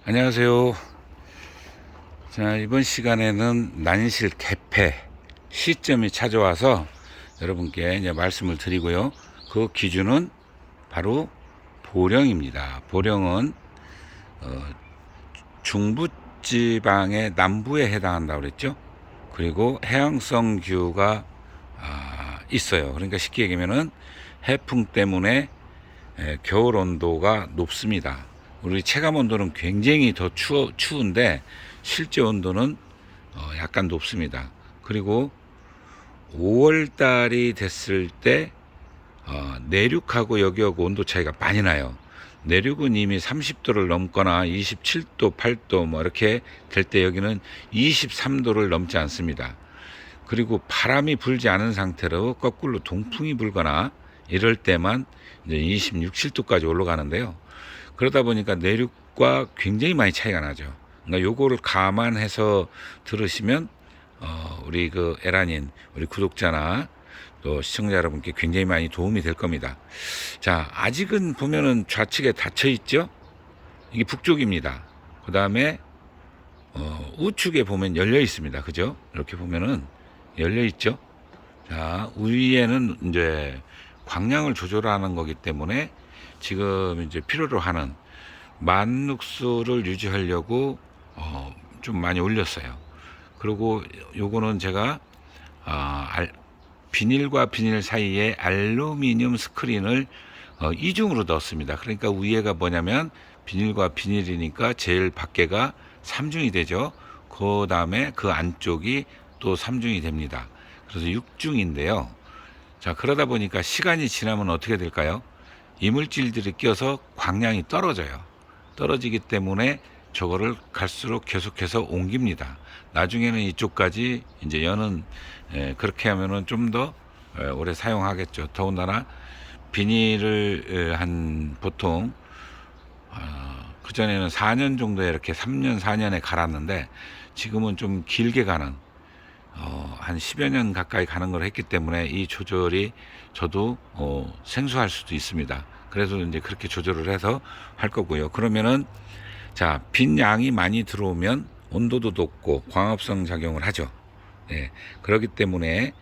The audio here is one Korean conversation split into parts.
안녕하세요. 자, 이번 시간에는 난실 개폐 시점이 찾아와서 여러분께 이제 말씀을 드리고요. 그 기준은 바로 보령입니다. 보령은 중부지방의 남부에 해당한다고 그랬죠. 그리고 해양성 기후가 있어요. 그러니까 쉽게 얘기하면은 해풍 때문에 겨울 온도가 높습니다. 우리 체감 온도는 굉장히 더 추운데 실제 온도는 약간 높습니다. 그리고 5월 달이 됐을 때 내륙하고 여기하고 온도 차이가 많이 나요. 내륙은 이미 30도를 넘거나 27도, 8도 뭐 이렇게 될 때 여기는 23도를 넘지 않습니다. 그리고 바람이 불지 않은 상태로 거꾸로 동풍이 불거나 이럴 때만 이제 26, 7도까지 올라가는데요. 그러다 보니까 내륙과 굉장히 많이 차이가 나죠. 그러니까 요거를 감안해서 들으시면 우리 그 에란인 우리 구독자나 또 시청자 여러분께 굉장히 많이 도움이 될 겁니다. 자, 아직은 보면은 좌측에 닫혀 있죠. 이게 북쪽입니다. 그 다음에 우측에 보면 열려 있습니다. 그죠? 이렇게 보면은 열려 있죠. 자, 위에는 이제 광량을 조절하는 거기 때문에 지금 이제 필요로 하는 만룩수를 유지하려고 좀 많이 올렸어요. 그리고 요거는 제가 비닐과 비닐 사이에 알루미늄 스크린을 이중으로 넣었습니다. 그러니까 위에가 뭐냐면 비닐과 비닐이니까 제일 밖에가 3중이 되죠. 그 다음에 그 안쪽이 또 3중이 됩니다. 그래서 6중인데요. 자, 그러다 보니까 시간이 지나면 어떻게 될까요? 이물질들이 껴서 광량이 떨어져요. 떨어지기 때문에 저거를 갈수록 계속해서 옮깁니다. 나중에는 이쪽까지 이제 여는 그렇게 하면은 좀 더 오래 사용하겠죠. 더군다나 비닐을 한 보통 그전에는 4년 정도에 이렇게 3년 4년에 갈았는데 지금은 좀 길게 가는 한 10여 년 가까이 가는 걸 했기 때문에 이 조절이 저도 생소할 수도 있습니다. 그래서 이제 그렇게 조절을 해서 할 거고요. 그러면은 자, 빈 양이 많이 들어오면 온도도 높고 광합성 작용을 하죠. 예, 그렇기 때문에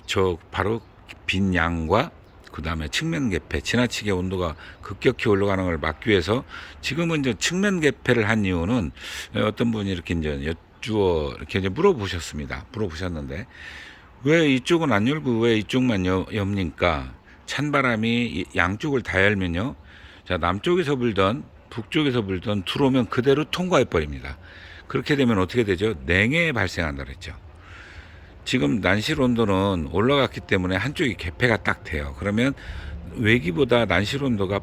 저 바로 빈 양과 그 다음에 측면 개폐, 지나치게 온도가 급격히 올라가는 걸 막기 위해서 지금은 이제 측면 개폐를 한 이유는 어떤 분이 이렇게 이제 이렇게 이제 물어보셨는데 왜 이쪽은 안 열고 왜 이쪽만 엽니까? 찬바람이 양쪽을 다 열면요. 자, 남쪽에서 불던 북쪽에서 불던 들어오면 그대로 통과해 버립니다. 그렇게 되면 어떻게 되죠? 냉해 발생한다 그랬죠. 지금 난실 온도는 올라갔기 때문에 한쪽이 개폐가 딱 돼요. 그러면 외기보다 난실 온도가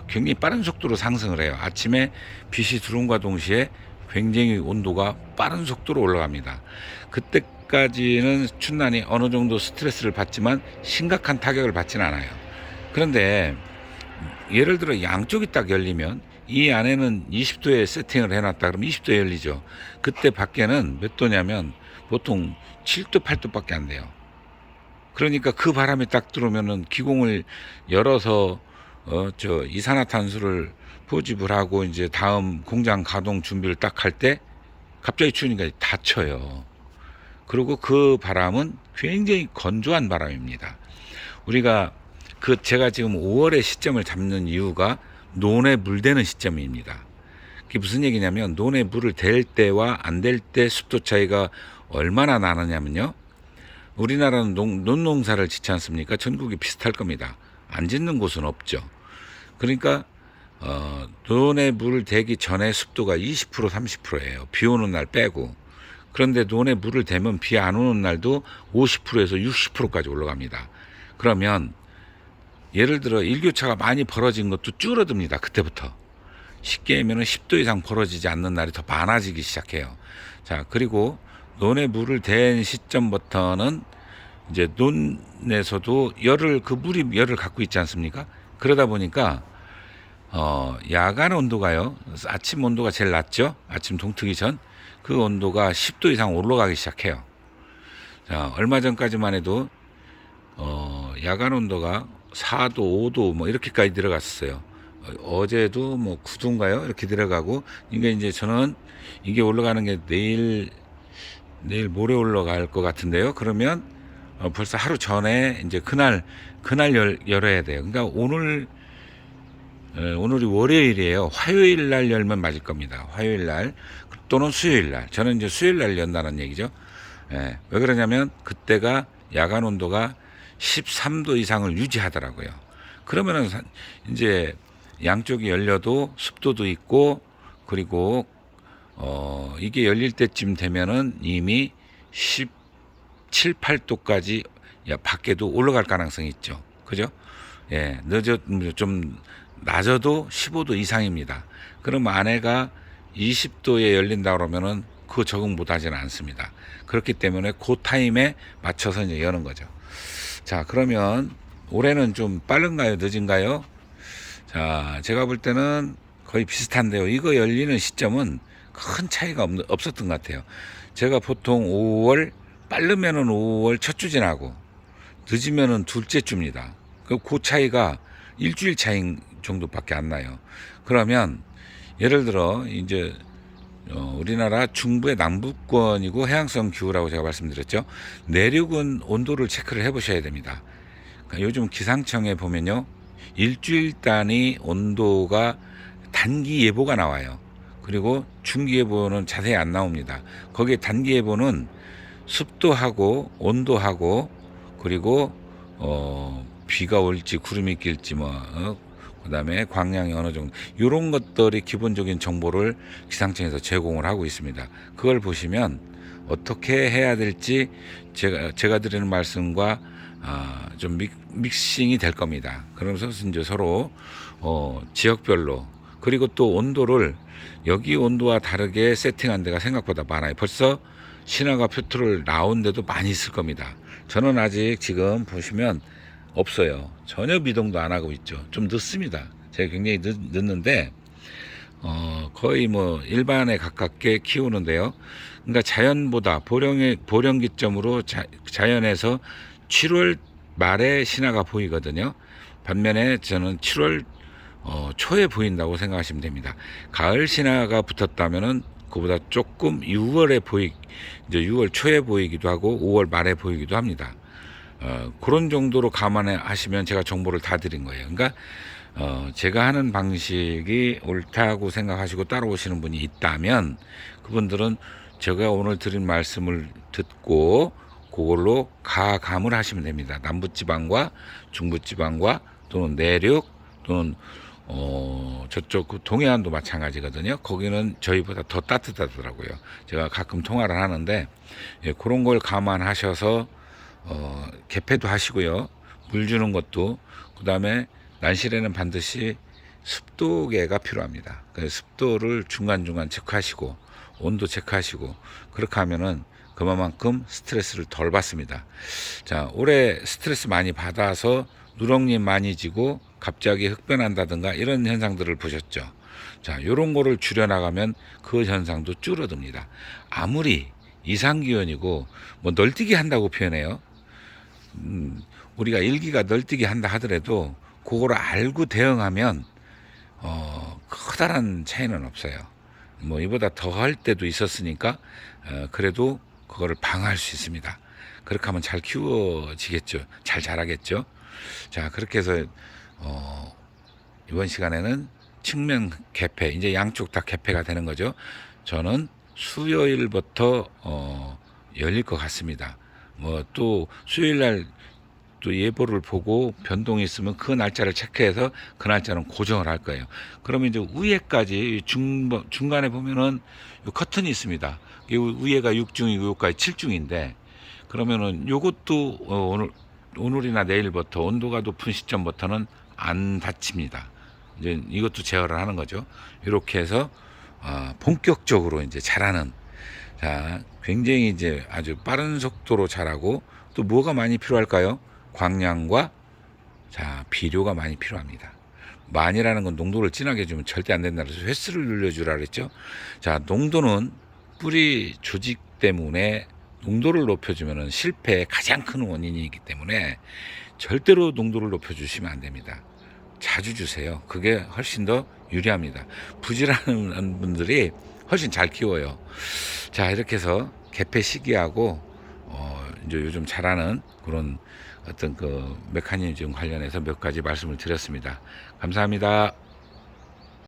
굉장히 빠른 속도로 상승을 해요. 아침에 빛이 들어옴과 동시에 굉장히 온도가 빠른 속도로 올라갑니다. 그때까지는 춘난이 어느 정도 스트레스를 받지만 심각한 타격을 받지는 않아요. 그런데 예를 들어 양쪽이 딱 열리면 이 안에는 20도에 세팅을 해놨다 그러면 20도에 열리죠. 그때 밖에는 몇 도냐면 보통 7도 8도밖에 안 돼요. 그러니까 그 바람이 딱 들어오면은 기공을 열어서 저 이산화탄소를 포집을 하고 이제 다음 공장 가동 준비를 딱 할 때 갑자기 추우니까 닫혀요. 그리고 그 바람은 굉장히 건조한 바람입니다. 우리가 제가 지금 5월의 시점을 잡는 이유가 논에 물 대는 시점입니다. 그게 무슨 얘기냐면 논에 물을 댈 때와 안 댈 때 습도 차이가 얼마나 나느냐면요. 우리나라는 논농사를 짓지 않습니까? 전국이 비슷할 겁니다. 안 짓는 곳은 없죠. 그러니까 논에 물을 대기 전에 습도가 20% 30%예요. 비 오는 날 빼고. 그런데 논에 물을 대면 비 안 오는 날도 50%에서 60%까지 올라갑니다. 그러면 예를 들어 일교차가 많이 벌어진 것도 줄어듭니다. 그때부터. 쉽게 하면 10도 이상 벌어지지 않는 날이 더 많아지기 시작해요. 자, 그리고 논에 물을 댄 시점부터는 이제 논에서도 물이 열을 갖고 있지 않습니까? 그러다 보니까 야간 온도가요. 아침 온도가 제일 낮죠. 아침 동트기 전 그 온도가 10도 이상 올라가기 시작해요. 자, 얼마 전까지만 해도 야간 온도가 4도, 5도 뭐 이렇게까지 들어갔었어요. 어제도 뭐 9도인가요? 이렇게 들어가고, 이게 이제 저는 이게 올라가는 게 내일 모레 올라갈 것 같은데요. 그러면 벌써 하루 전에 이제 그날 열어야 돼요. 그러니까 오늘이 월요일이에요. 화요일 날 열면 맞을 겁니다. 화요일 날 또는 수요일 날. 저는 이제 수요일 날 연다는 얘기죠. 예, 왜 그러냐면 그때가 야간 온도가 13도 이상을 유지하더라고요. 그러면은 이제 양쪽이 열려도 습도도 있고, 그리고 이게 열릴 때쯤 되면은 이미 17, 8도까지 밖에도 올라갈 가능성이 있죠. 그죠? 예, 좀 낮아도 15도 이상입니다. 그럼 안에가 20도에 열린다 그러면은 그 적응 못 하지는 않습니다. 그렇기 때문에 그 타임에 맞춰서 이제 여는 거죠. 자, 그러면 올해는 좀 빠른가요? 늦은가요? 자, 제가 볼 때는 거의 비슷한데요. 이거 열리는 시점은 큰 차이가 없었던 것 같아요. 제가 보통 5월, 빠르면은 5월 첫 주 지나고, 늦으면은 둘째 주입니다. 그 차이가 일주일 차이 정도밖에 안 나요. 그러면 예를 들어 이제 우리나라 중부의 남부권이고 해양성 기후라고 제가 말씀드렸죠. 내륙은 온도를 체크를 해보셔야 됩니다. 그러니까 요즘 기상청에 보면요, 일주일 단위 온도가 단기 예보가 나와요. 그리고 중기 예보는 자세히 안 나옵니다. 거기에 단기 예보는 습도하고 온도하고, 그리고 비가 올지 구름이 낄지 그다음에 광량이 어느 정도, 이런 것들이 기본적인 정보를 기상청에서 제공을 하고 있습니다. 그걸 보시면 어떻게 해야 될지 제가 드리는 말씀과 좀 믹싱이 될 겁니다. 그러면서 이제 서로 지역별로, 그리고 또 온도를 여기 온도와 다르게 세팅한 데가 생각보다 많아요. 벌써 신화가 표트를 나온 데도 많이 있을 겁니다. 저는 아직 지금 보시면 없어요. 전혀 미동도 안 하고 있죠. 좀 늦습니다. 제가 굉장히 늦는데 거의 뭐 일반에 가깝게 키우는데요. 그러니까 자연보다 보령 기점으로 자연에서 7월 말에 신화가 보이거든요. 반면에 저는 7월 초에 보인다고 생각하시면 됩니다. 가을 신화가 붙었다면은 그보다 조금 6월에 이제 6월 초에 보이기도 하고 5월 말에 보이기도 합니다. 그런 정도로 감안하시면 제가 정보를 다 드린 거예요. 그러니까 제가 하는 방식이 옳다고 생각하시고 따라오시는 분이 있다면 그분들은 제가 오늘 드린 말씀을 듣고 그걸로 가감을 하시면 됩니다. 남부지방과 중부지방과 또는 내륙 또는 저쪽 그 동해안도 마찬가지거든요. 거기는 저희보다 더 따뜻하더라고요. 제가 가끔 통화를 하는데, 예, 그런 걸 감안하셔서 개폐도 하시고요. 물 주는 것도, 그 다음에 난실에는 반드시 습도계가 필요합니다. 그래서 습도를 중간중간 체크하시고 온도 체크하시고, 그렇게 하면은 그만큼 스트레스를 덜 받습니다. 자, 올해 스트레스 많이 받아서 누렁잎 많이 지고 갑자기 흑변한다든가 이런 현상들을 보셨죠. 자, 이런 거를 줄여나가면 그 현상도 줄어듭니다. 아무리 이상기온이고 뭐 널뛰기 한다고 표현해요. 우리가 일기가 널뛰기 한다 하더라도 그거를 알고 대응하면 커다란 차이는 없어요. 뭐 이보다 더 할 때도 있었으니까 그래도 그거를 방어할 수 있습니다. 그렇게 하면 잘 키워지겠죠. 잘 자라겠죠. 자, 그렇게 해서 이번 시간에는 측면 개폐, 이제 양쪽 다 개폐가 되는 거죠. 저는 수요일부터 열릴 것 같습니다. 뭐 또 수요일 날 또 예보를 보고 변동이 있으면 그 날짜를 체크해서 그 날짜는 고정을 할 거예요. 그러면 이제 위에까지 중간에 보면은 커튼이 있습니다. 위에가 6중이고 여기까지 7중인데, 그러면은 요것도 오늘이나 내일부터 온도가 높은 시점부터는 안 닫힙니다. 이제 이것도 제어를 하는 거죠. 이렇게 해서 본격적으로 이제 자라는, 자, 굉장히 이제 아주 빠른 속도로 자라고, 또 뭐가 많이 필요할까요? 광량과 비료가 많이 필요합니다. 많이라는 건 농도를 진하게 해주면 절대 안 된다 그래서 횟수를 늘려주라 그랬죠. 자, 농도는 뿌리 조직 때문에 농도를 높여주면 실패의 가장 큰 원인이기 때문에 절대로 농도를 높여주시면 안 됩니다. 자주 주세요. 그게 훨씬 더 유리합니다. 부지런한 분들이 훨씬 잘 키워요. 자, 이렇게 해서 개폐 시기하고 이제 요즘 잘하는 그런 어떤 그 메커니즘 관련해서 몇 가지 말씀을 드렸습니다. 감사합니다.